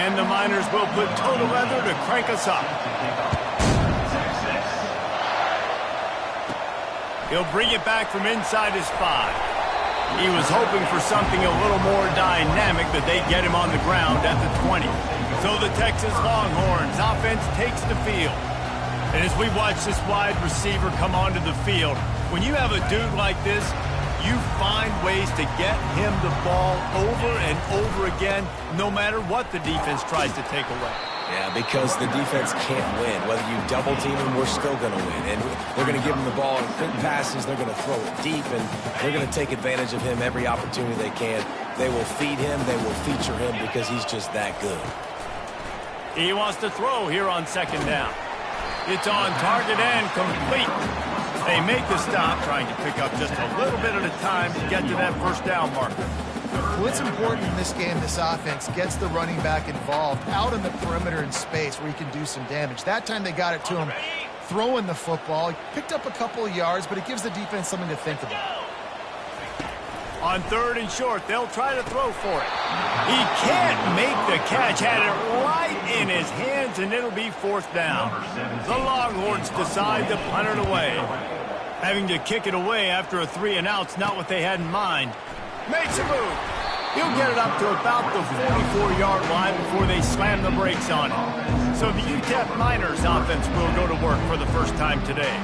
And the Miners will put total leather to crank us up. He'll bring it back from inside his 5. He was hoping for something a little more dynamic, but they get him on the ground at the 20. So the Texas Longhorns offense takes the field. And as we watch this wide receiver come onto the field, when you have a dude like this, you find ways to get him the ball over and over again, no matter what the defense tries to take away. Yeah, because the defense can't win. Whether you double team him, we're still going to win. And they're going to give him the ball in quick passes. They're going to throw it deep, and they're going to take advantage of him every opportunity they can. They will feed him. They will feature him because he's just that good. He wants to throw here on 2nd down. It's on target and complete. They make the stop, trying to pick up just a little bit at a time to get to that 1st down marker. What's important in this game, this offense gets the running back involved out in the perimeter in space where he can do some damage. That time they got it to him throwing the football. He picked up a couple of yards, but it gives the defense something to think about. On 3rd and short, they'll try to throw for it. He can't make the catch. Had it right in his hands, and it'll be 4th down. The Longhorns decide to punt it away. Having to kick it away after a 3-and-out's not what they had in mind. Makes a move. He'll get it up to about the 44-yard line before they slam the brakes on him. So the Utep Miners offense will go to work for the first time today.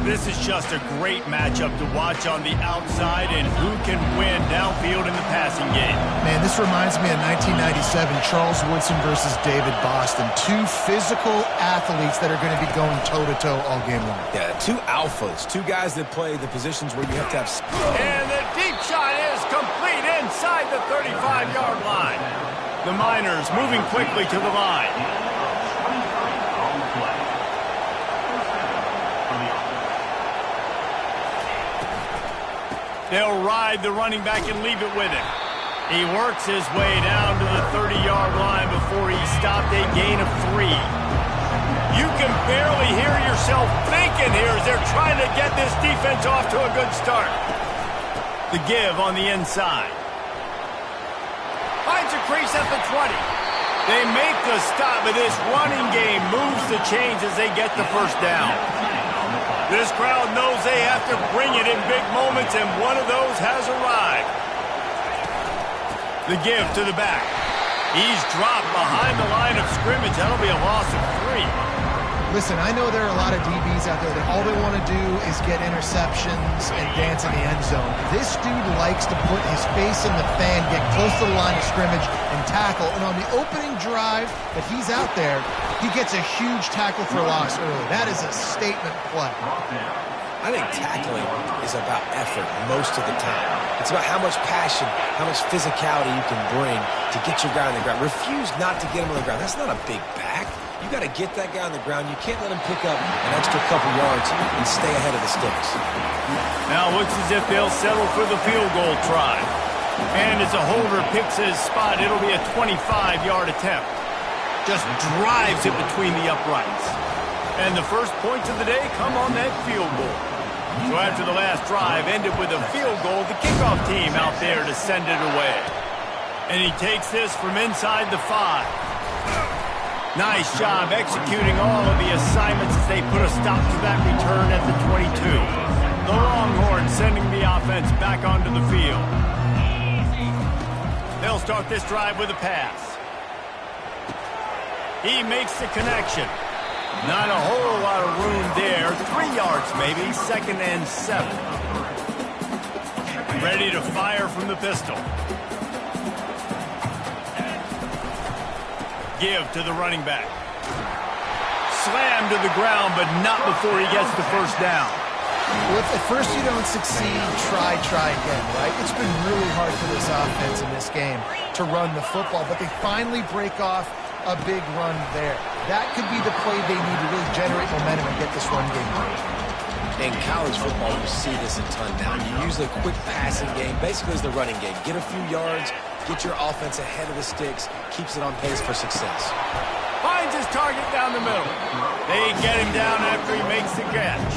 This is just a great matchup to watch on the outside, and who can win downfield in the passing game. Man, this reminds me of 1997, Charles Woodson versus David Boston. 2 physical athletes that are going to be going toe-to-toe all game long. Yeah, 2 alphas, 2 guys that play the positions where you have to have... And the deep shot is complete inside the 35-yard line. The Miners moving quickly to the line. They'll ride the running back and leave it with him. He works his way down to the 30-yard line before he stopped a gain of 3. You can barely hear yourself thinking here as they're trying to get this defense off to a good start. The give on the inside. Finds a crease at the 20. They make the stop, but this running game moves the chains as they get the 1st down. This crowd knows they have to bring it in big moments, and one of those has arrived. The give to the back. He's dropped behind the line of scrimmage. That'll be a loss of 3. Listen, I know there are a lot of DBs out there that all they want to do is get interceptions and dance in the end zone. This dude likes to put his face in the fan, get close to the line of scrimmage, and tackle. And on the opening drive that he's out there, he gets a huge tackle for loss early. That is a statement play. I think tackling is about effort most of the time. It's about how much passion, how much physicality you can bring to get your guy on the ground. Refuse not to get him on the ground. That's not a big back. You got to get that guy on the ground. You can't let him pick up an extra couple yards and stay ahead of the sticks. Now it looks as if they'll settle for the field goal try. And as a holder picks his spot, it'll be a 25-yard attempt. Just drives it between the uprights. And the first points of the day come on that field goal. So after the last drive ended with a field goal, the kickoff team out there to send it away. And he takes this from inside the 5. Nice job executing all of the assignments as they put a stop to that return at the 22. The Longhorns sending the offense back onto the field. They'll start this drive with a pass. He makes the connection. Not a whole lot of room there. 3 yards maybe. 2nd and 7. Ready to fire from the pistol. Give to the running back. Slam to the ground, but not before he gets the 1st down. Well, if at first you don't succeed, try again, right? It's been really hard for this offense in this game to run the football, but they finally break off a big run there. That could be the play they need to really generate momentum and get this run game going. In college football, you see this a ton now. You use the quick passing game, basically as the running game. Get a few yards, get your offense ahead of the sticks, keeps it on pace for success. Finds his target down the middle. They get him down after he makes the catch.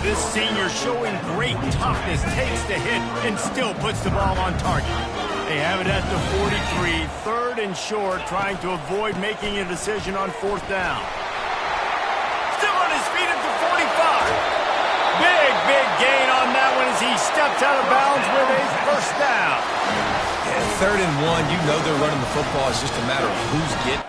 This senior showing great toughness, takes the hit, and still puts the ball on target. They have it at the 43, 3rd and short, trying to avoid making a decision on 4th down. Still on his feet at the 45. Big gain on that one as he steps out of bounds with a 1st down. Yeah, 3rd and 1, you know they're running the football. It's just a matter of who's getting.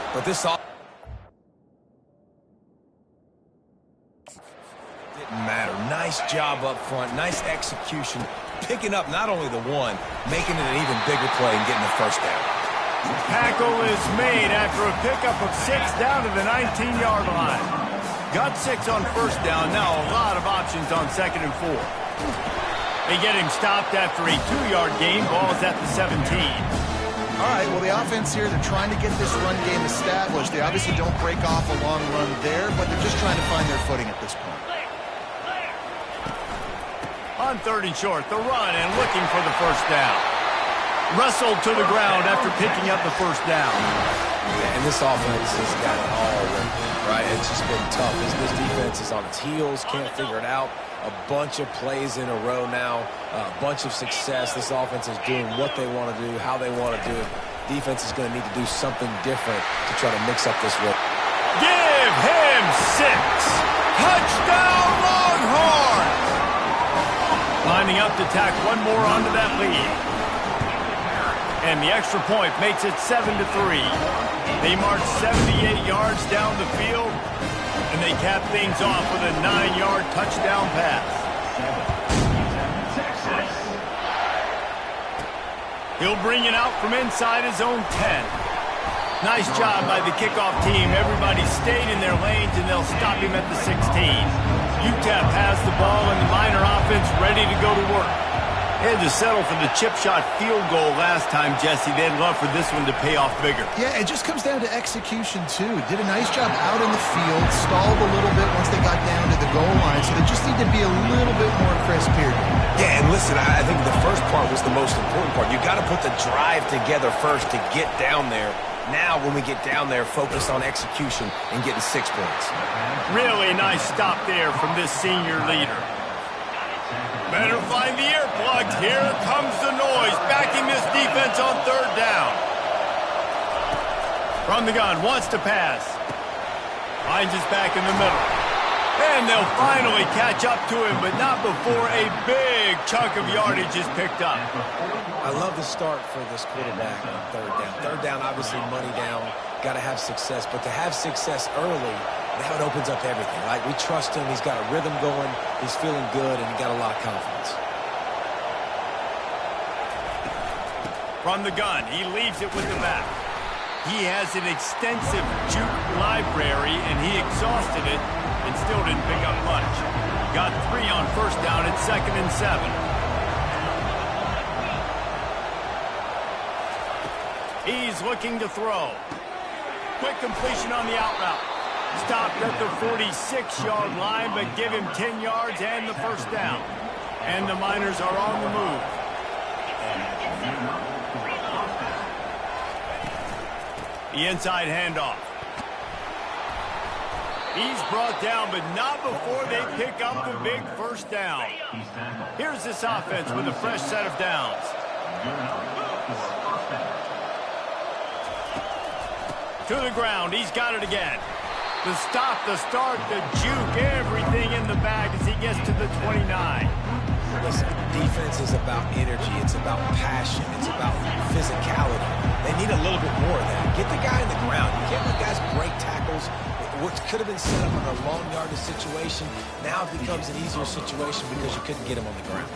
But this all didn't matter. Nice job up front. Nice execution. Picking up not only the one, making it an even bigger play and getting the 1st down. Tackle is made after a pickup of 6 down to the 19-yard line. Got 6 on 1st down. Now a lot of options on 2nd and 4. They get him stopped after a 2-yard gain. Ball is at the 17. All right, well, the offense here, they're trying to get this run game established. They obviously don't break off a long run there, but they're just trying to find their footing at this point. On 3rd and short, the run and looking for the 1st down. Wrestled to the ground after picking up the 1st down. Yeah, and this offense has got it all working, right? It's just been tough. This defense is on its heels, can't figure it out. A bunch of plays in a row now, a bunch of success. This offense is doing what they want to do, how they want to do it. Defense is going to need to do something different to try to mix up this run. Give him 6. Touchdown, Longhorns! Lining up to tack one more onto that lead. And the extra point makes it 7-3. They march 78 yards down the field. And they cap things off with a 9-yard touchdown pass. He'll bring it out from inside his own 10. Nice job by the kickoff team. Everybody stayed in their lanes, and they'll stop him at the 16. Utep has the ball, and the Miner offense ready to go to work. They had to settle for the chip shot field goal last time, Jesse. They'd love for this one to pay off bigger. Yeah, it just comes down to execution, too. Did a nice job out in the field, stalled a little bit once they got down to the goal line, so they just need to be a little bit more crisp here. Yeah, and listen, I think the first part was the most important part. You got to put the drive together first to get down there. Now, when we get down there, focus on execution and getting 6 points. Really nice stop there from this senior leader. Better find the earplugs. Here comes the noise, backing this defense on 3rd down. From the gun, wants to pass. Finds his back in the middle. And they'll finally catch up to him, but not before a big chunk of yardage is picked up. I love the start for this quarterback on 3rd down. 3rd down, obviously money down. Got to have success, but to have success early, now it opens up everything. Like, we trust him. He's got a rhythm going. He's feeling good, and he got a lot of confidence. From the gun, he leaves it with the back. He has an extensive juke library, and he exhausted it and still didn't pick up much. Got 3 on 1st down at 2nd and 7. He's looking to throw. Quick completion on the out route. Stopped at the 46-yard line, but give him 10 yards and the 1st down. And the Miners are on the move. The inside handoff. He's brought down, but not before they pick up the big 1st down. Here's this offense with a fresh set of downs. To the ground. He's got it again. The stop, the start, the juke, everything in the bag as he gets to the 29. Listen, defense is about energy. It's about passion. It's about physicality. They need a little bit more of that. Get the guy in the ground. You can't let guys break tackles. What could have been set up on a long yardage situation, now it becomes an easier situation because you couldn't get him on the ground.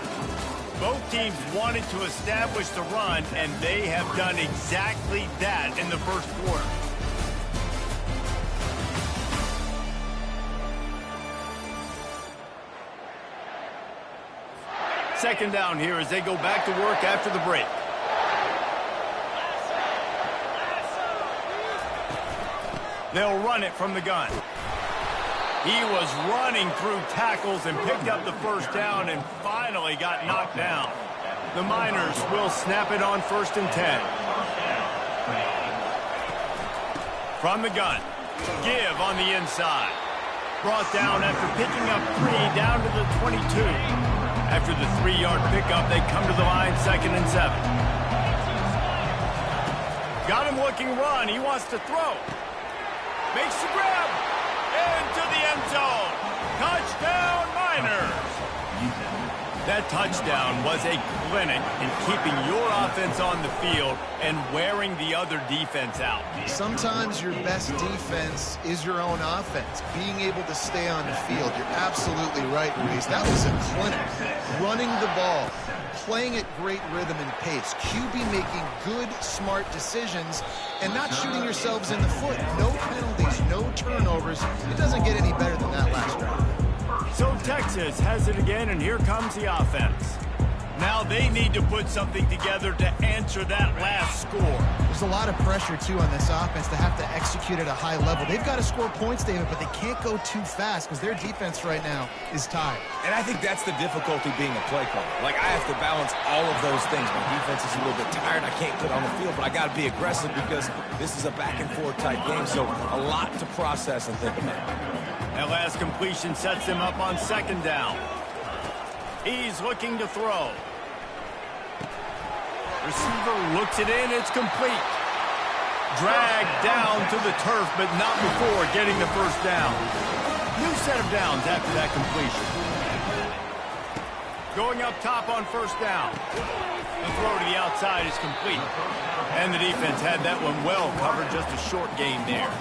Both teams wanted to establish the run, and they have done exactly that in the first quarter. Second down here as they go back to work after the break. They'll run it from the gun. He was running through tackles and picked up the first down and finally got knocked down. The Miners will snap it on 1st and 10. From the gun, give on the inside. Brought down after picking up 3 down to the 22. After the 3-yard pickup, they come to the line 2nd and 7. Got him looking run. He wants to throw. Makes the grab. Into the end zone. Touchdown, Miners. That touchdown was a clinic in keeping your offense on the field and wearing the other defense out. Sometimes your best defense is your own offense, being able to stay on the field. You're absolutely right, Reese. That was a clinic. Running the ball, playing at great rhythm and pace, QB making good, smart decisions, and not shooting yourselves in the foot. No penalties, no turnovers. It doesn't get any better than that last drive. So Texas has it again, and here comes the offense. Now they need to put something together to answer that last score. There's a lot of pressure, too, on this offense to have to execute at a high level. They've got to score points, David, but they can't go too fast because their defense right now is tired. And I think that's the difficulty being a play caller. Like, I have to balance all of those things. My defense is a little bit tired. I can't put on the field, but I got to be aggressive because this is a back-and-forth type game, so a lot to process and think about. That last completion sets them up on 2nd down. He's looking to throw. Receiver looks it in. It's complete. Dragged down to the turf, but not before getting the first down. New set of downs after that completion. Going up top on 1st down. The throw to the outside is complete. And the defense had that one well covered. Just a short gain there.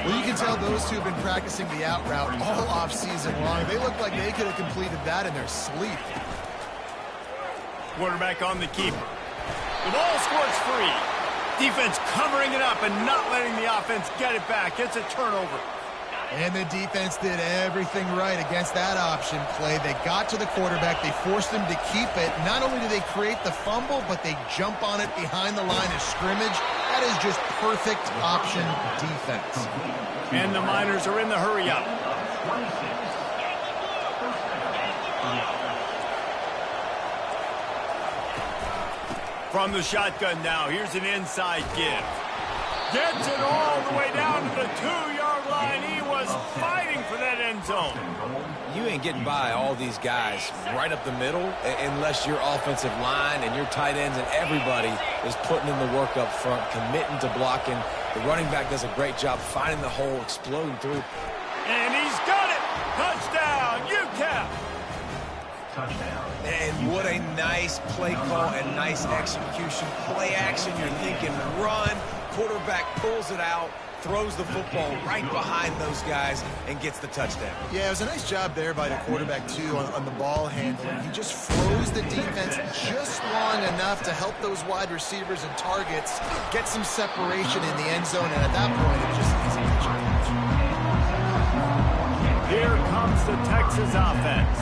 Well, you can tell those two have been practicing the out route all offseason long. They look like they could have completed that in their sleep. Quarterback on the keeper. The ball squirts free. Defense covering it up and not letting the offense get it back. It's a turnover. And the defense did everything right against that option play. They got to the quarterback. They forced him to keep it. Not only do they create the fumble, but they jump on it behind the line of scrimmage. That is just perfect option defense. And the Miners are in the hurry-up. From the shotgun now, here's an inside give. Gets it all the way down to the 2-yard line. He was fighting for that end zone. You ain't getting by all these guys right up the middle unless your offensive line and your tight ends and everybody is putting in the work up front, committing to blocking. The running back does a great job finding the hole, exploding through. And he's got it. Touchdown, Utep. Touchdown. And what a nice play call and nice execution. Play action, you're thinking run. Quarterback pulls it out, throws the football right behind those guys, and gets the touchdown. Yeah, it was a nice job there by the quarterback, too, on the ball handling. He just froze the defense just long enough to help those wide receivers and targets get some separation in the end zone, and at that point, it was just an easy catch. Here comes the Texas offense.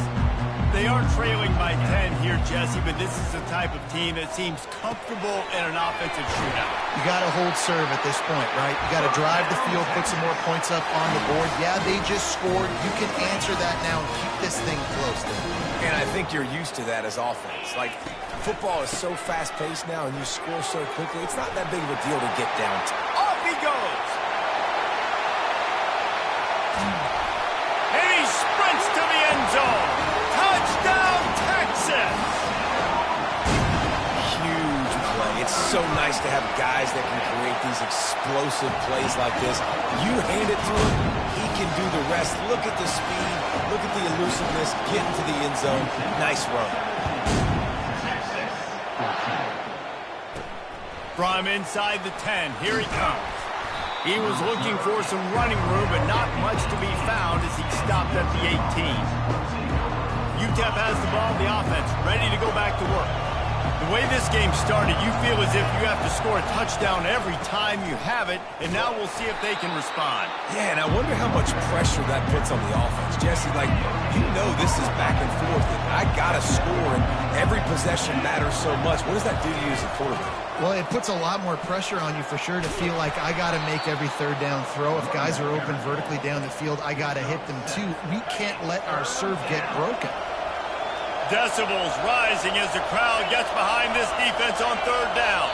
They are trailing by 10 here, Jesse, but this is the type of team that seems comfortable in an offensive shootout. You got to hold serve at this point, right? You got to drive the field, put some more points up on the board. Yeah, they just scored. You can answer that now and keep this thing close. And I think you're used to that as offense. Like, football is so fast-paced now and you score so quickly, it's not that big of a deal to get down to. Off he goes! And he sprints to the end zone. Touchdown, Texas! Huge play. It's so nice to have guys that can create these explosive plays like this. You hand it to him, he can do the rest. Look at the speed, look at the elusiveness, get into the end zone. Nice run. From inside the 10, here he comes. He was looking for some running room, but not much to be found as he stopped at the 18. Utep has the ball, the offense, ready to go back to work. The way this game started, you feel as if you have to score a touchdown every time you have it, and now we'll see if they can respond. Yeah, and I wonder how much pressure that puts on the offense. Jesse, like, you know this is back and forth, and I got to score, and every possession matters so much. What does that do to you as a quarterback? Well, it puts a lot more pressure on you for sure to feel like I got to make every third down throw. If guys are open vertically down the field, I got to hit them too. We can't let our serve get broken. Decibels rising as the crowd gets behind this defense on third down.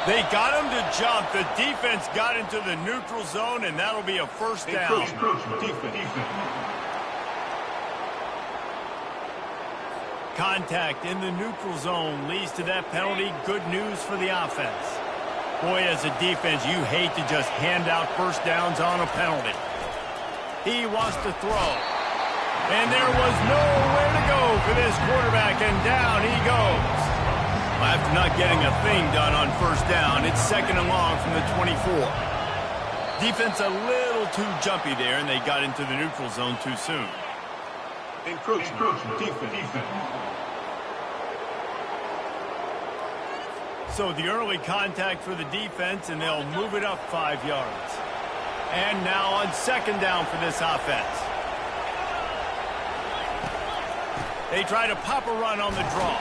They got him to jump. The defense got into the neutral zone, and that'll be a first down. Contact in the neutral zone leads to that penalty. Good news for the offense. Boy, as a defense, you hate to just hand out first downs on a penalty. He wants to throw. And there was nowhere to go for this quarterback, and down he goes. After not getting a thing done on first down, it's second and long from the 24. Defense a little too jumpy there, and they got into the neutral zone too soon. Encroachment, defense. So the early contact for the defense, and they'll move it up 5 yards. And now on second down for this offense. They try to pop a run on the draw.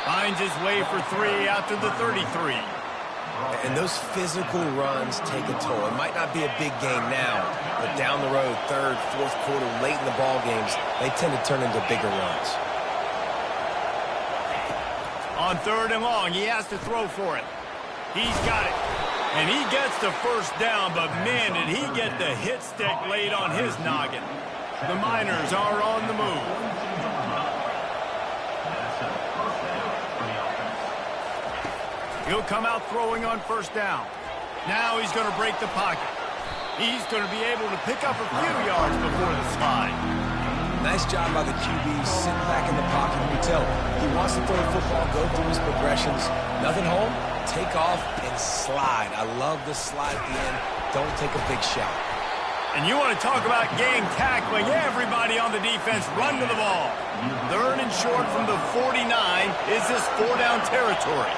Finds his way for 3 out to the 33. And those physical runs take a toll. It might not be a big game now, but down the road, third, fourth quarter, late in the ball games, they tend to turn into bigger runs. On third and long, he has to throw for it. He's got it. And he gets the first down, but man, did he get the hit stick laid on his noggin. The Miners are on the move. He'll come out throwing on first down. Now he's going to break the pocket. He's going to be able to pick up a few yards before the slide. Nice job by the QB sitting back in the pocket. You can tell he wants to throw the football, go through his progressions. Nothing home, take off and slide. I love the slide at the end. Don't take a big shot. And you want to talk about gang tackling. Everybody on the defense run to the ball. Third and short from the 49 is this 4-down territory.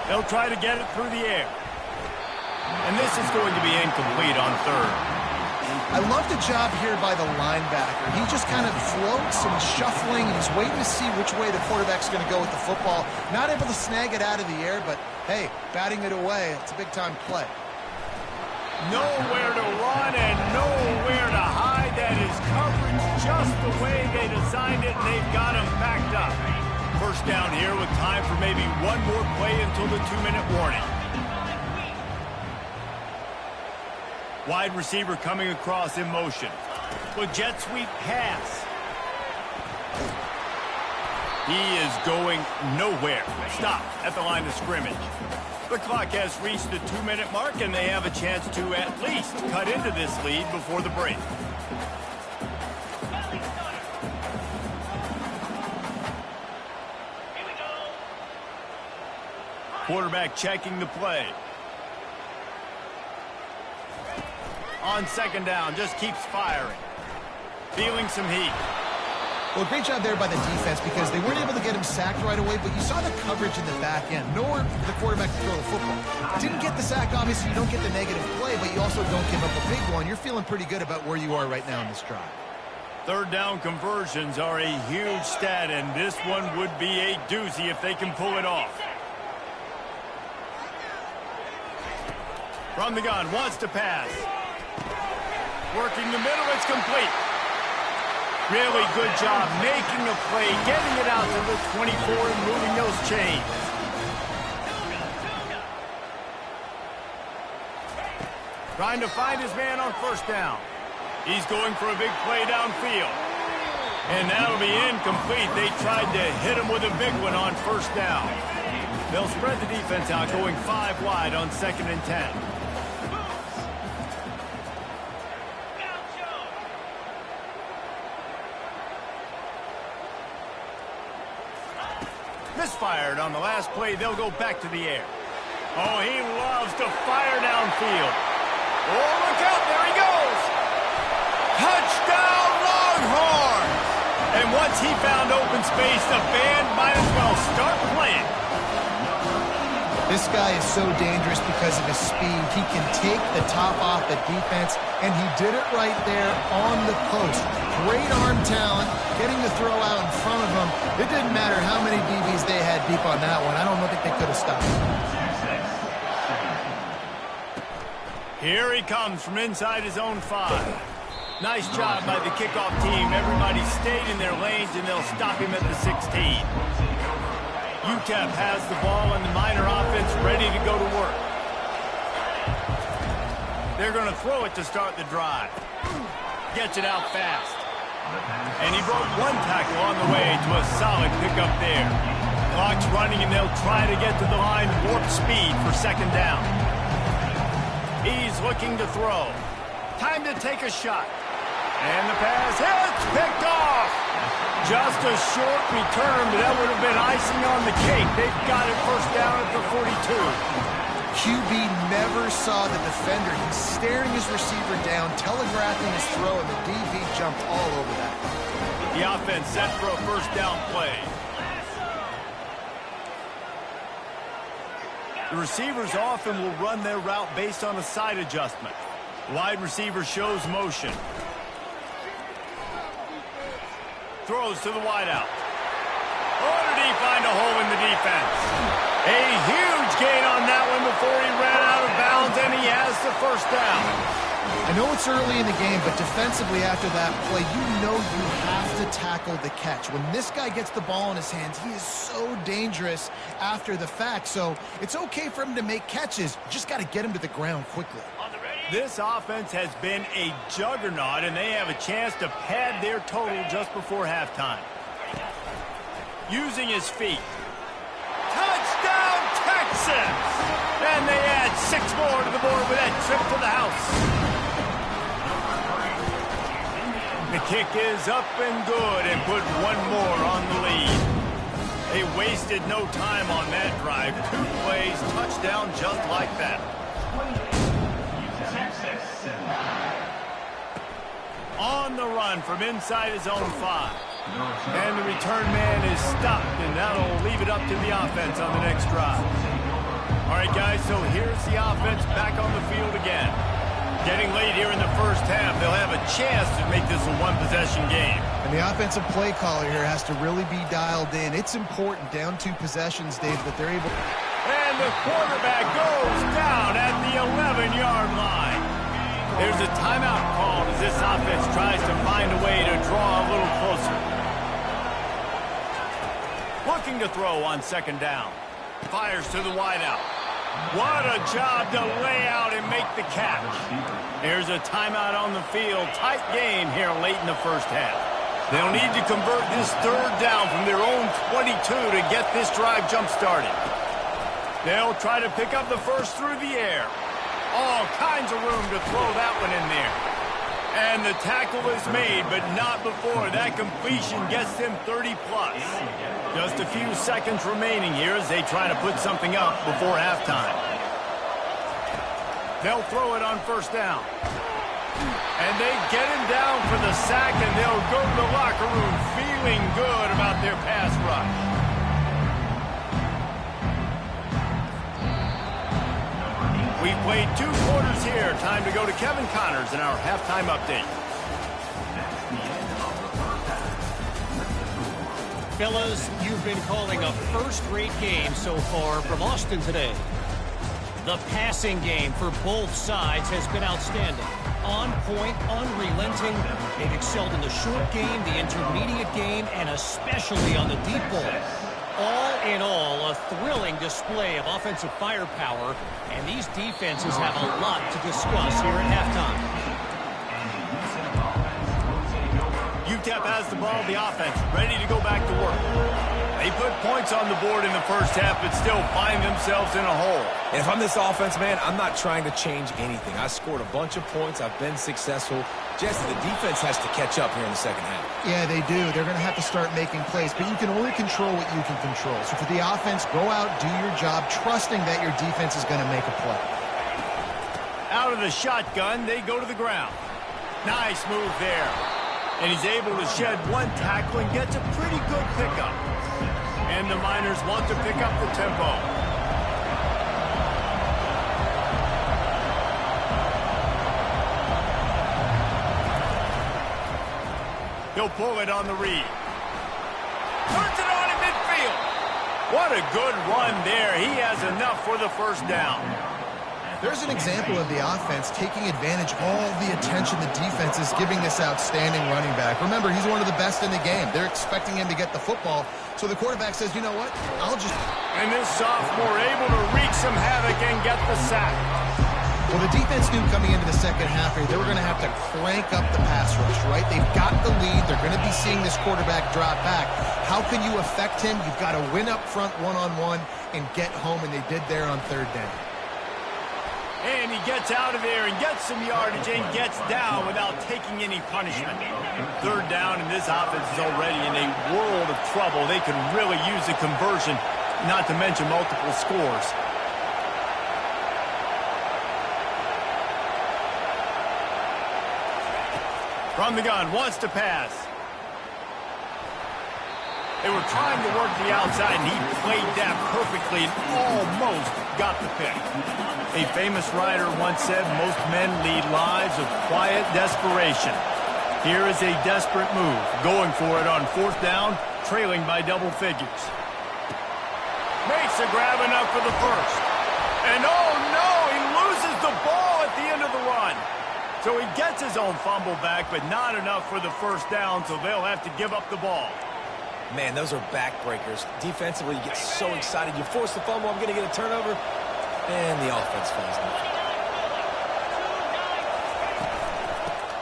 They'll try to get it through the air. And this is going to be incomplete on third. I love the job here by the linebacker. He just kind of floats and shuffling, and he's waiting to see which way the quarterback's going to go with the football. Not able to snag it out of the air, but, hey, batting it away, it's a big-time play. Nowhere to run and nowhere to hide. That is coverage just the way they designed it, and they've got him backed up. First down here with time for maybe one more play until the 2-minute warning. Wide receiver coming across in motion. With jet sweep pass. He is going nowhere. Stop at the line of scrimmage. The clock has reached the 2-minute mark, and they have a chance to at least cut into this lead before the break. Quarterback checking the play. On second down, just keeps firing. Feeling some heat. Well, great job there by the defense because they weren't able to get him sacked right away, but you saw the coverage in the back end. Nowhere for the quarterback to throw the football. Didn't get the sack, obviously you don't get the negative play, but you also don't give up a big one. You're feeling pretty good about where you are right now in this drive. Third down conversions are a huge stat, and this one would be a doozy if they can pull it off. From the gun, wants to pass. Working the middle, it's complete. Really good job making a play, getting it out to the 24 and moving those chains. Trying to find his man on first down. He's going for a big play downfield. And that'll be incomplete. They tried to hit him with a big one on first down. They'll spread the defense out, going 5 wide on 2nd and 10. Misfired on the last play. They'll go back to the air. Oh, he loves to fire downfield. Oh, look out. There he goes. Touchdown, Longhorns. And once he found open space, the band might as well start playing. This guy is so dangerous because of his speed. He can take the top off the defense, and he did it right there on the post. Great arm talent, getting the throw out in front of him. It didn't matter how many DBs they had deep on that one. I don't think they could have stopped him. Here he comes from inside his own 5. Nice job by the kickoff team. Everybody stayed in their lanes, and they'll stop him at the 16. Utep has the ball, and the Miner offense ready to go to work. They're going to throw it to start the drive. Gets it out fast. And he broke 1 tackle on the way to a solid pickup there. Clock's running, and they'll try to get to the line warp speed for 2nd down. He's looking to throw. Time to take a shot. And the pass hits, picked off. Just a short return, but that would have been icing on the cake. They've got it first down at the 42. QB never saw the defender. He's staring his receiver down, telegraphing his throw, and the DB jumped all over that. The offense set for a first down play. The receivers often will run their route based on a side adjustment. Wide receiver shows motion. Throws to the wideout. Oh, did he find a hole in the defense? A huge gain on that one before he ran out of bounds, and he has the first down. I know it's early in the game, but defensively after that play, you know you have to tackle the catch. When this guy gets the ball in his hands, he is so dangerous after the fact. So it's okay for him to make catches. You just got to get him to the ground quickly. This offense has been a juggernaut, and they have a chance to pad their total just before halftime. Using his feet. Touchdown, Texas! And they add 6 more to the board with that trip to the house. The kick is up and good and put 1 more on the lead. They wasted no time on that drive. 2 plays, touchdown just like that. On the run from inside his own 5. And the return man is stopped, and that'll leave it up to the offense on the next drive. All right, guys, so here's the offense back on the field again. Getting late here in the first half, they'll have a chance to make this a 1-possession game. And the offensive play caller here has to really be dialed in. It's important, down 2 possessions, Dave, that they're able... And the quarterback goes down at the 11-yard line. There's a timeout called as this offense tries to find a way to draw a little closer. Looking to throw on 2nd down. Fires to the wideout. What a job to lay out and make the catch. Here's a timeout on the field. Tight game here late in the first half. They'll need to convert this 3rd down from their own 22 to get this drive jump-started. They'll try to pick up the first through the air. All kinds of room to throw that one in there. And the tackle is made, but not before that completion gets them 30-plus. Just a few seconds remaining here as they try to put something up before halftime. They'll throw it on 1st down. And they get him down for the sack, and they'll go to the locker room feeling good about their pass rush. We've played 2 quarters here. Time to go to Kevin Connors in our halftime update. Fellas, you've been calling a first-rate game so far from Austin today. The passing game for both sides has been outstanding. On point, unrelenting. They've excelled in the short game, the intermediate game, and especially on the deep ball. All in all, a thrilling display of offensive firepower, and these defenses have a lot to discuss here at halftime. Utep has the ball, the offense, ready to go back to work. They put points on the board in the first half, but still find themselves in a hole. And if I'm this offense, man, I'm not trying to change anything. I scored a bunch of points. I've been successful. Jesse, the defense has to catch up here in the second half. Yeah, they do. They're going to have to start making plays, but you can only control what you can control. So for the offense, go out, do your job, trusting that your defense is going to make a play. Out of the shotgun, they go to the ground. Nice move there. And he's able to shed one tackle and gets a pretty good pickup. And the Miners want to pick up the tempo. He'll pull it on the read. Turns it on in midfield. What a good run there. He has enough for the first down. There's an example of the offense taking advantage of all the attention the defense is giving this outstanding running back. Remember, he's one of the best in the game. They're expecting him to get the football. So the quarterback says, you know what, I'll just... And this sophomore able to wreak some havoc and get the sack. Well, the defense knew coming into the second half here, they were going to have to crank up the pass rush, right? They've got the lead. They're going to be seeing this quarterback drop back. How can you affect him? You've got to win up front one-on-one and get home, and they did there on third down. And he gets out of there and gets some yardage and gets down without taking any punishment. Third down, and this offense is already in a world of trouble. They could really use a conversion, not to mention multiple scores. From the gun, wants to pass. They were trying to work the outside, and he played that perfectly and almost got the pick. A famous writer once said, most men lead lives of quiet desperation. Here is a desperate move, going for it on fourth down, trailing by double figures. Makes a grab enough for the first. And oh no, he loses the ball at the end of the run. So he gets his own fumble back, but not enough for the first down, so they'll have to give up the ball. Man, those are backbreakers. Defensively, you get so excited. You force the fumble, I'm going to get a turnover, and the offense falls down.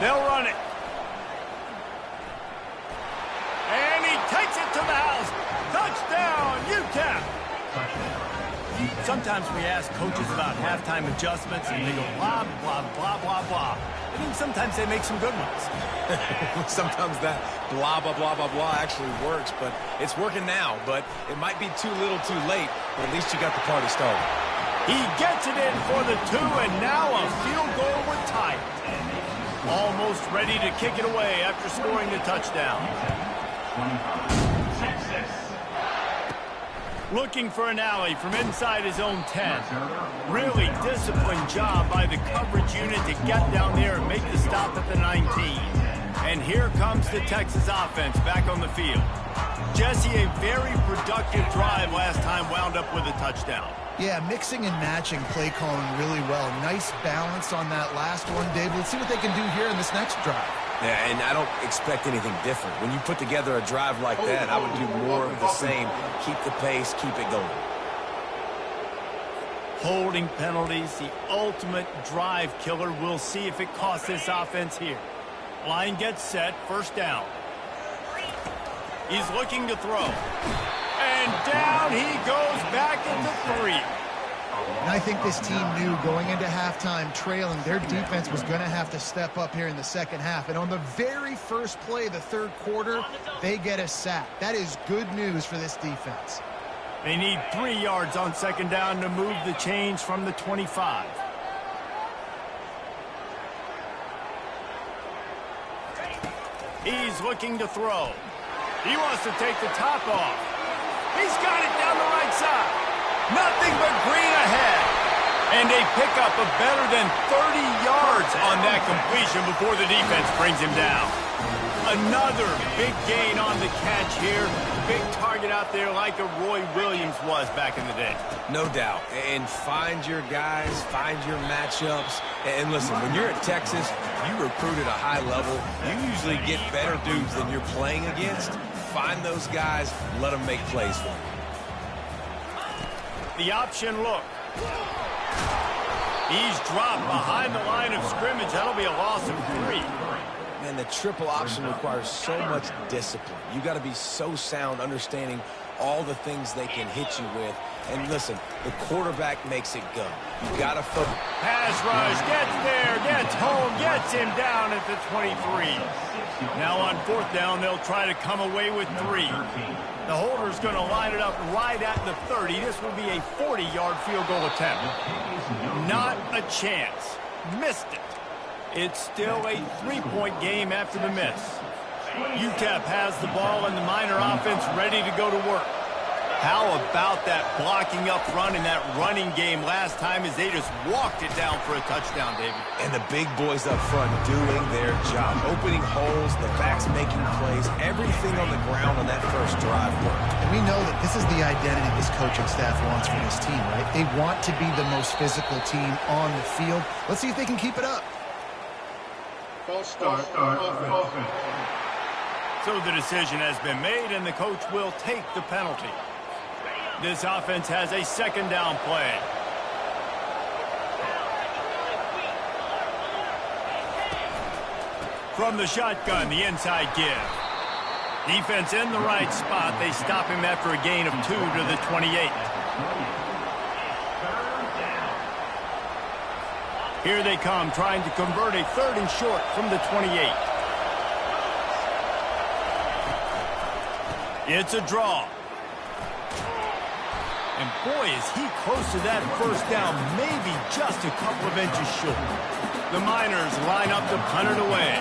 They'll run it. And he takes it to the house. Touchdown, Utep. Sometimes we ask coaches about halftime adjustments, and they go blah, blah, blah, blah, blah. I think sometimes they make some good ones. Sometimes that blah, blah, blah, blah, blah actually works, but it's working now. But it might be too little too late, but at least you got the party started. He gets it in for the two, and now a field goal with time. Almost ready to kick it away after scoring the touchdown. Looking for an alley from inside his own 10. Really disciplined job by the coverage unit to get down there and make the stop at the 19. And here comes the Texas offense back on the field. Jesse, a very productive drive last time wound up with a touchdown. Yeah, mixing and matching play calling really well. Nice balance on that last one, Dave. Let's see what they can do here in this next drive. Yeah, and I don't expect anything different. When you put together a drive like that, I would do more of the same. Keep the pace, keep it going. Holding penalties, the ultimate drive killer. We'll see if it costs this offense here. Line gets set, first down. He's looking to throw. And down he goes back into 3. And I think this team knew going into halftime trailing, their defense was going to have to step up here in the second half. And on the very first play of the third quarter, they get a sack. That is good news for this defense. They need 3 yards on second down to move the chains from the 25. He's looking to throw. He wants to take the top off. He's got it down the right side. Nothing but green ahead. And they pick up a better than 30 yards on that completion before the defense brings him down. Another big gain on the catch here. Big target out there like a Roy Williams was back in the day. No doubt. And find your guys, find your matchups. And listen, when you're at Texas, you recruit at a high level. You usually get better dudes than you're playing against. Find those guys, let them make plays for you. The option look. He's dropped behind the line of scrimmage. That'll be a loss of 3. Man, the triple option requires so much discipline. You got to be so sound understanding all the things they can hit you with. And listen, the quarterback makes it go. You got to focus. Pass rush, gets there, gets home, gets him down at the 23. Now on fourth down, they'll try to come away with 3. The holder's going to line it up right at the 30. This will be a 40-yard field goal attempt. Not a chance. Missed it. It's still a 3-point game after the miss. Utep has the ball and the Miner offense ready to go to work. How about that blocking up front in that running game last time as they just walked it down for a touchdown, David? And the big boys up front doing their job. Opening holes, the backs making plays, everything on the ground on that first drive worked. And we know that this is the identity this coaching staff wants for this team, right? They want to be the most physical team on the field. Let's see if they can keep it up. So the decision has been made, and the coach will take the penalty. This offense has a second down play. From the shotgun, the inside give. Defense in the right spot. They stop him after a gain of 2 to the 28. Here they come, trying to convert a 3rd and short from the 28. It's a draw. And boy, is he close to that first down, maybe just a couple of inches short. The Miners line up to punt it away.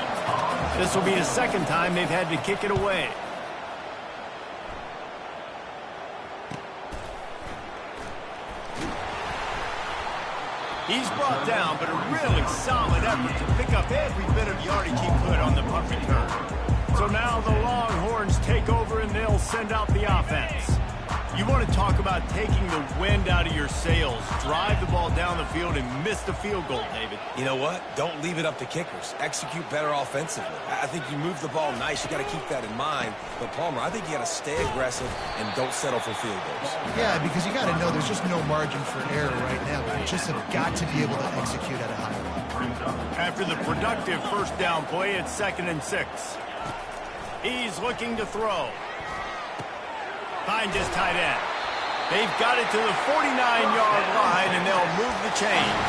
This will be the second time they've had to kick it away. He's brought down, but a really solid effort to pick up every bit of yardage he could on the punt return. So now the Longhorns take over, and they'll send out the offense. You want to talk about taking the wind out of your sails. Drive the ball down the field and miss the field goal, David. You know what? Don't leave it up to kickers. Execute better offensively. I think you move the ball nice. You got to keep that in mind. But, Palmer, I think you got to stay aggressive and don't settle for field goals. Yeah, because you got to know there's just no margin for error right now. You just have got to be able to execute at a high level. After the productive first down play, it's 2nd and 6. He's looking to throw. Find his tight end. They've got it to the 49-yard line, and they'll move the chains.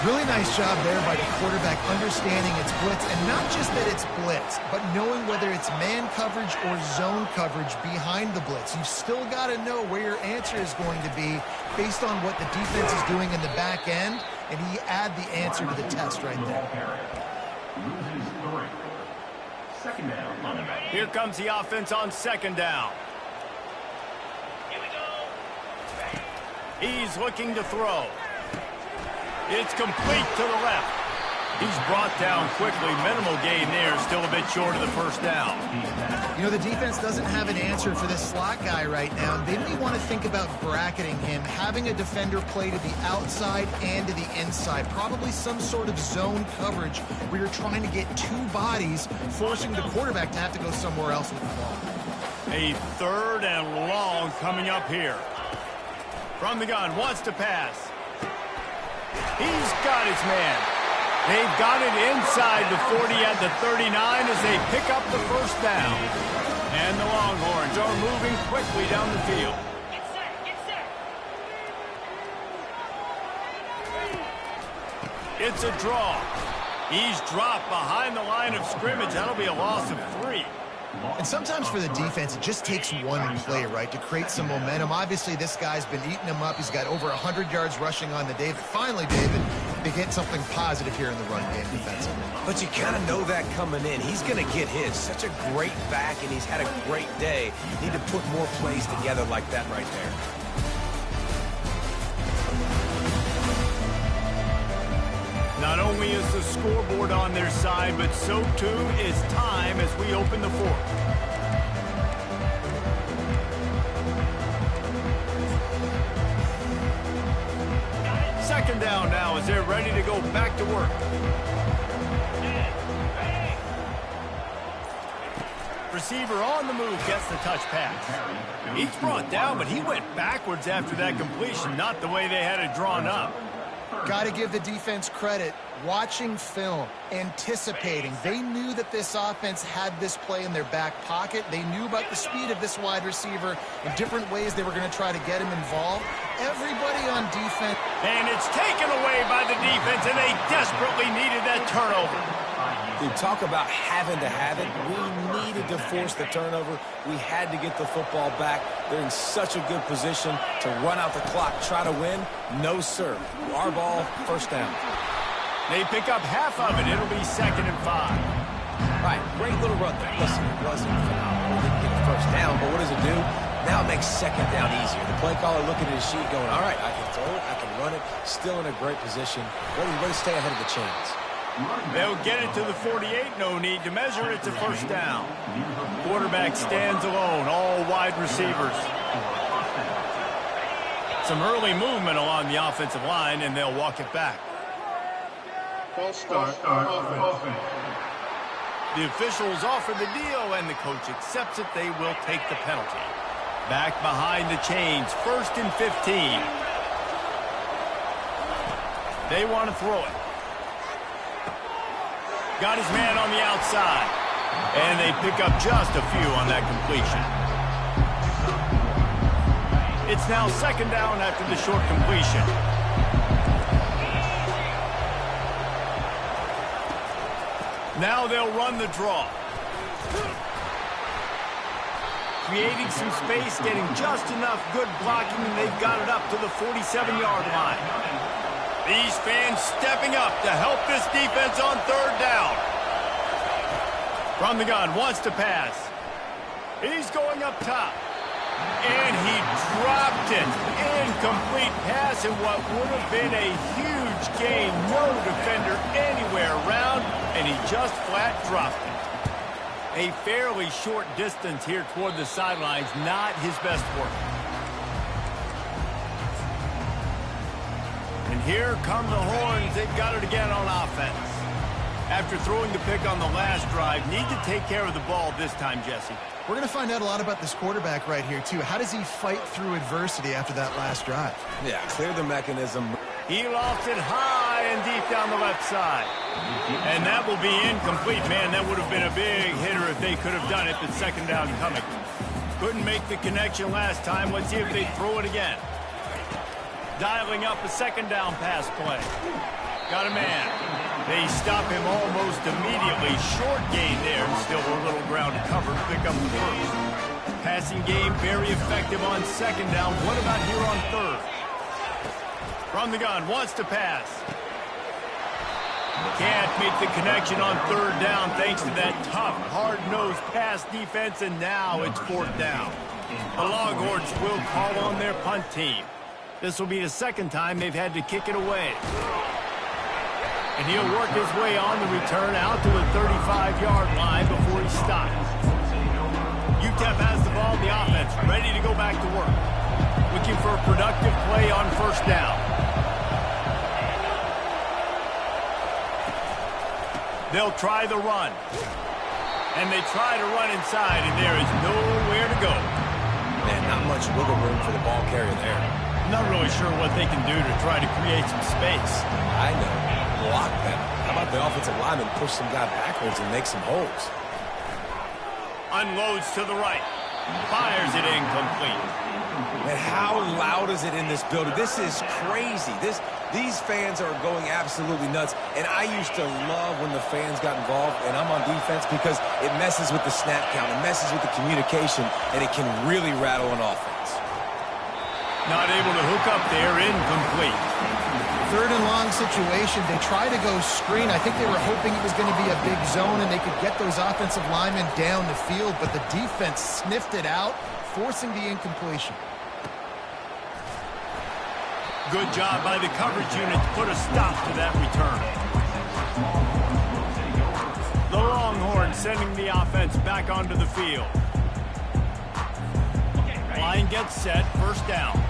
Really nice job there by the quarterback understanding it's blitz, and not just that it's blitz, but knowing whether it's man coverage or zone coverage behind the blitz. You've still got to know where your answer is going to be based on what the defense is doing in the back end, and he add the answer to the test right there. Here comes the offense on 2nd down. He's looking to throw. It's complete to the left. He's brought down quickly. Minimal gain there. Still a bit short of the first down. You know, the defense doesn't have an answer for this slot guy right now. They may want to think about bracketing him, having a defender play to the outside and to the inside. Probably some sort of zone coverage where you're trying to get 2 bodies, forcing the quarterback to have to go somewhere else with the ball. A 3rd and long coming up here. From the gun, wants to pass. He's got his man. They've got it inside the 40 at the 39 as they pick up the first down. And the Longhorns are moving quickly down the field. Get set, get set. It's a draw. He's dropped behind the line of scrimmage. That'll be a loss of 3. And sometimes for the defense, it just takes one play, right, to create some momentum. Obviously, this guy's been eating him up. He's got over 100 yards rushing on the day. But finally, David, they get something positive here in the run game defensively. But you kind of know that coming in. He's going to get his. Such a great back, and he's had a great day. You need to put more plays together like that right there. Not only is the scoreboard on their side, but so too is time as we open the 4th. Second down now as they're ready to go back to work. Receiver on the move gets the touch pass. He's brought down, but he went backwards after that completion, not the way they had it drawn up. Got to give the defense credit. Watching film, anticipating. They knew that this offense had this play in their back pocket. They knew about the speed of this wide receiver and different ways they were going to try to get him involved. Everybody on defense. And it's taken away by the defense, and they desperately needed that turnover. Dude, talk about having to have it. We needed to force the turnover. We had to get the football back. They're in such a good position to run out the clock, try to win. No, sir. Our ball, first down. They pick up half of it. It'll be 2nd and 5. Right, great little run there. Listen, it wasn't phenomenal. We didn't get the first down, but what does it do? Now it makes 2nd down easier. The play caller looking at his sheet going, all right, I can throw it, I can run it. Still in a great position. Ready to stay ahead of the chains. They'll get it to the 48. No need to measure. It's a first down. Quarterback stands alone. All wide receivers. Some early movement along the offensive line, and they'll walk it back. False start offense. The officials offer the deal, and the coach accepts it. They will take the penalty. Back behind the chains. 1st and 15. They want to throw it. Got his man on the outside. And they pick up just a few on that completion. It's now 2nd down after the short completion. Now they'll run the draw. Creating some space, getting just enough good blocking, and they've got it up to the 47-yard line. These fans stepping up to help this defense on 3rd down. From the gun, wants to pass. He's going up top. And he dropped it. Incomplete pass in what would have been a huge gain. No defender anywhere around, and he just flat dropped it. A fairly short distance here toward the sidelines, not his best work. And here come the horns. They've got it again on offense. After throwing the pick on the last drive, need to take care of the ball this time, Jesse. We're going to find out a lot about this quarterback right here, too. How does he fight through adversity after that last drive? Yeah, clear the mechanism. He lofts it high and deep down the left side. And that will be incomplete. Man, that would have been a big hitter if they could have done it, but 2nd down coming. Couldn't make the connection last time. Let's see if they throw it again. Dialing up a 2nd down pass play. Got a man. They stop him almost immediately. Short gain there. Still a little ground to cover to pick up the first. Passing game very effective on 2nd down. What about here on 3rd? From the gun, wants to pass. Can't make the connection on 3rd down thanks to that tough, hard-nosed pass defense, and now it's 4th down. The Longhorns will call on their punt team. This will be the 2nd time they've had to kick it away. And he'll work his way on the return out to the 35-yard line before he stops. Utep has the ball in the offense, ready to go back to work. Looking for a productive play on 1st down. They'll try the run. And they try to run inside, and there is nowhere to go. Man, not much wiggle room for the ball carrier there. I'm not really sure what they can do to try to create some space. I know. Block that. How about the offensive lineman push some guy backwards and make some holes? Unloads to the right. Fires it incomplete. Man, how loud is it in this building? This is crazy. These fans are going absolutely nuts. And I used to love when the fans got involved, and I'm on defense because it messes with the snap count. It messes with the communication, and it can really rattle an offense. Not able to hook up there. Incomplete. 3rd and long situation. They try to go screen. I think they were hoping it was going to be a big zone and they could get those offensive linemen down the field, but the defense sniffed it out, forcing the incompletion. Good job by the coverage unit to put a stop to that return. The Longhorns sending the offense back onto the field. Line gets set, 1st down.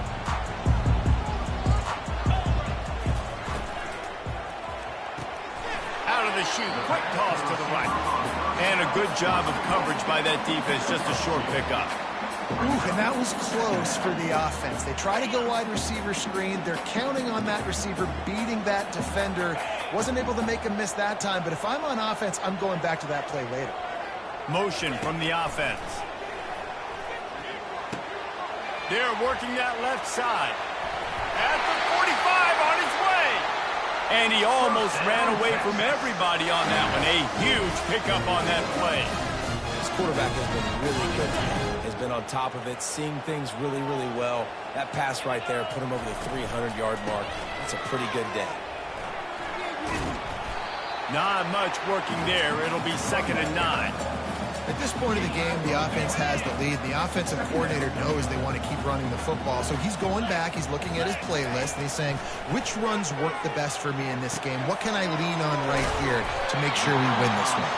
Out of the chute, quick toss to the right. And a good job of coverage by that defense, just a short pickup. Ooh, and that was close for the offense. They try to go wide receiver screen. They're counting on that receiver beating that defender. Wasn't able to make a miss that time, but if I'm on offense, I'm going back to that play later. Motion from the offense. They're working that left side. At the 45 on his way. And he almost ran away from everybody on that one. A huge pickup on that play. This quarterback has been really good today. Has been on top of it, seeing things really, really well. That pass right there put him over the 300-yard mark. That's a pretty good day. Not much working there. It'll be 2nd and 9. At this point of the game, the offense has the lead. The offensive coordinator knows they want to keep running the football. So he's going back, he's looking at his playlist, and he's saying, which runs work the best for me in this game? What can I lean on right here to make sure we win this one?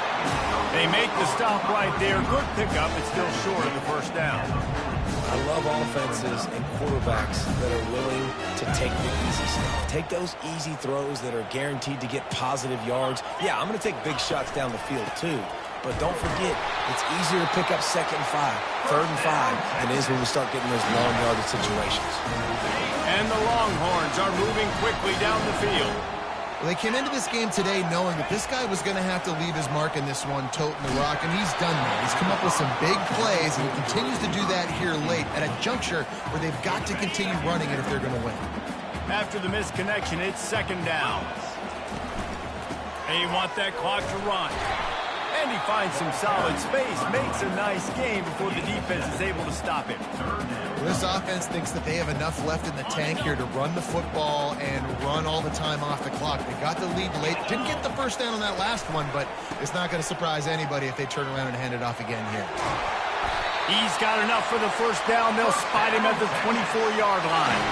They make the stop right there. Good pickup, but still short of the first down. I love offenses and quarterbacks that are willing to take the easy stuff. Take those easy throws that are guaranteed to get positive yards. Yeah, I'm going to take big shots down the field too. But don't forget, it's easier to pick up 2nd and 5, 3rd and 5 than it is when we start getting those long yardage situations. And the Longhorns are moving quickly down the field. Well, they came into this game today knowing that this guy was going to have to leave his mark in this one, toting the rock, and he's done that. He's come up with some big plays, and he continues to do that here late at a juncture where they've got to continue running it if they're going to win. After the misconnection, it's 2nd down. They want that clock to run. And he finds some solid space, makes a nice game before the defense is able to stop him. Well, this offense thinks that they have enough left in the tank here to run the football and run all the time off the clock. They got the lead late. Didn't get the first down on that last one, but it's not going to surprise anybody if they turn around and hand it off again here. He's got enough for the first down. They'll spot him at the 24-yard line.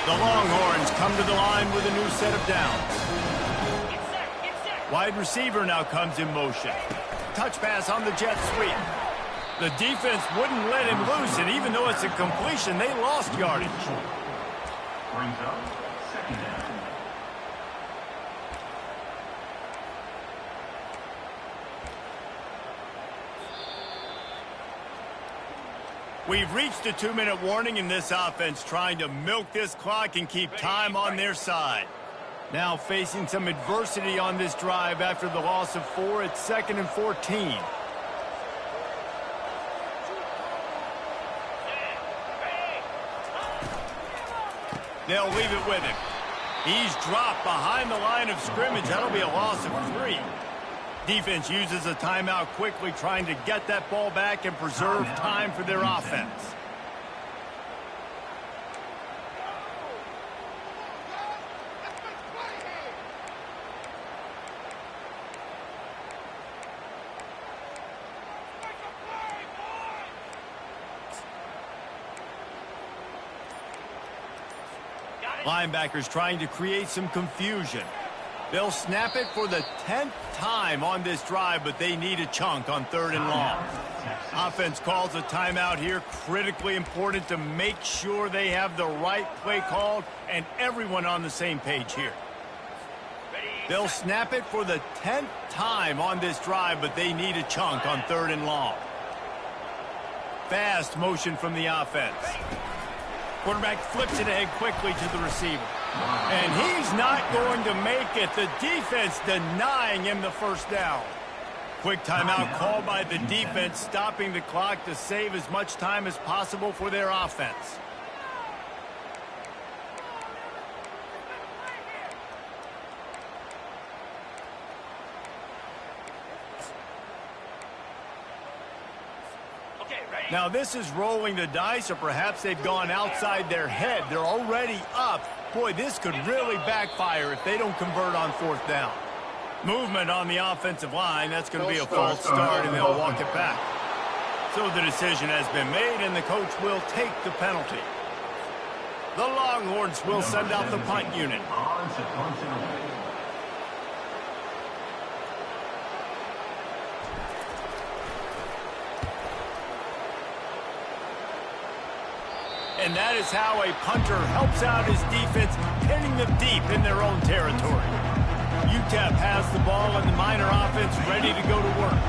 The Longhorns come to the line with a new set of downs. Wide receiver now comes in motion. Touch pass on the jet sweep. The defense wouldn't let him loose, and even though it's a completion, they lost yardage. Brings up 2nd down. We've reached a 2-minute warning in this offense, trying to milk this clock and keep time on their side. Now facing some adversity on this drive after the loss of 4. It's 2nd and 14. They'll leave it with him. He's dropped behind the line of scrimmage. That'll be a loss of 3. Defense uses a timeout quickly, trying to get that ball back and preserve time for their offense. Linebackers trying to create some confusion. They'll snap it for the 10th time on this drive, but they need a chunk on 3rd and long. Offense calls a timeout here. Critically important to make sure they have the right play called and everyone on the same page here. They'll snap it for the 10th time on this drive, but they need a chunk on 3rd and long. Fast motion from the offense. Quarterback flips it ahead quickly to the receiver. And he's not going to make it. The defense denying him the first down. Quick timeout called by the defense, stopping the clock to save as much time as possible for their offense. Now this is rolling the dice, or perhaps they've gone outside their head. They're already up. Boy, this could really backfire if they don't convert on 4th down. Movement on the offensive line. That's going to be a false start, and they'll walk it back. So the decision has been made, and the coach will take the penalty. The Longhorns will send out the punt unit. And that is how a punter helps out his defense, pinning them deep in their own territory. Utep has the ball, and the Miner offense ready to go to work.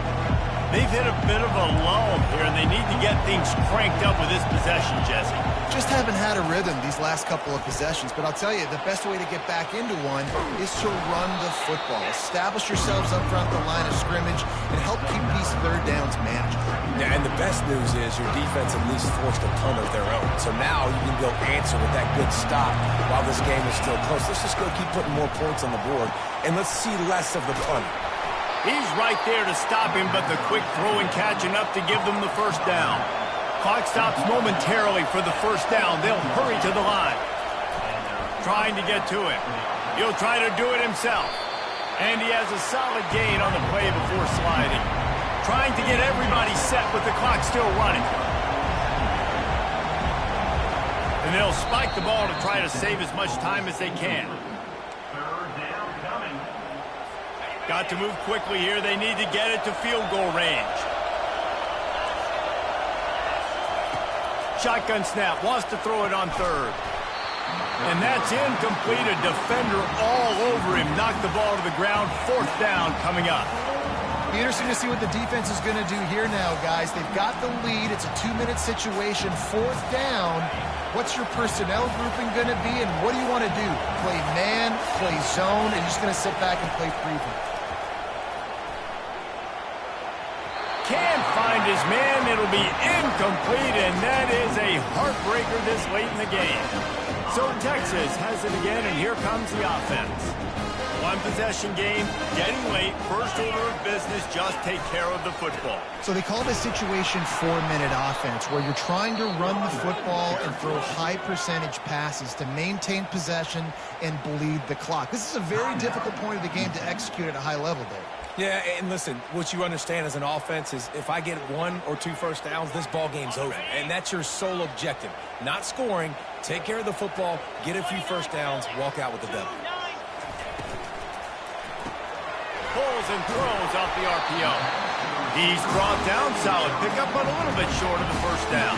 They've hit a bit of a lull here, and they need to get things cranked up with this possession, Jesse. Just haven't had a rhythm these last couple of possessions, but I'll tell you, the best way to get back into one is to run the football. Establish yourselves up front the line of scrimmage and help keep these third downs manageable. Yeah, and the best news is your defense at least forced a punt of their own. So now you can go answer with that good stop while this game is still close. Let's just go keep putting more points on the board, and let's see less of the punting. He's right there to stop him, but the quick throw and catch enough to give them the first down. Clock stops momentarily for the first down. They'll hurry to the line. Trying to get to him. He'll try to do it himself. And he has a solid gain on the play before sliding. Trying to get everybody set with the clock still running. And they'll spike the ball to try to save as much time as they can. Got to move quickly here. They need to get it to field goal range. Shotgun snap. Wants to throw it on third. And that's incomplete. A defender all over him. Knocked the ball to the ground. Fourth down coming up. Be interesting to see what the defense is going to do here now, guys. They've got the lead. It's a 2-minute situation. Fourth down. What's your personnel grouping going to be, and what do you want to do? Play man, play zone, and you're just going to sit back and play prevent? Can't find his man. It'll be incomplete, and that is a heartbreaker this late in the game. So Texas has it again, and here comes the offense. One possession game, getting late, first order of business, just take care of the football. So they call this situation 4-minute offense, where you're trying to run the football and throw high percentage passes to maintain possession and bleed the clock. This is a very difficult point of the game to execute at a high level, Dave. Yeah, and listen, what you understand as an offense is if I get 1 or 2 first downs, this ball game's over. And that's your sole objective. Not scoring, take care of the football, get a few first downs, walk out with the W. Pulls and throws off the RPO. He's brought down, solid pickup, but a little bit short of the first down.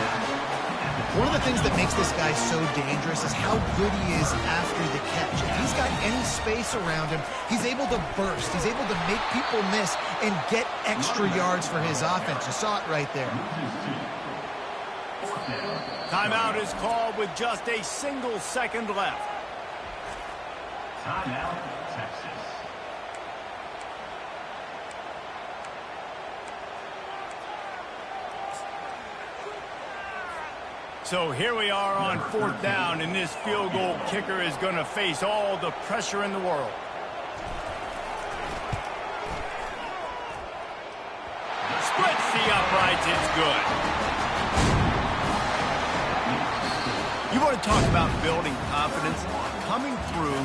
One of the things that makes this guy so dangerous is how good he is after the catch. If he's got any space around him, he's able to burst. He's able to make people miss and get extra yards for his offense. You saw it right there. Timeout is called with just a single second left. Timeout, Texas. So here we are on fourth down, and this field goal kicker is going to face all the pressure in the world. Splits the uprights. It's good. You want to talk about building confidence? Coming through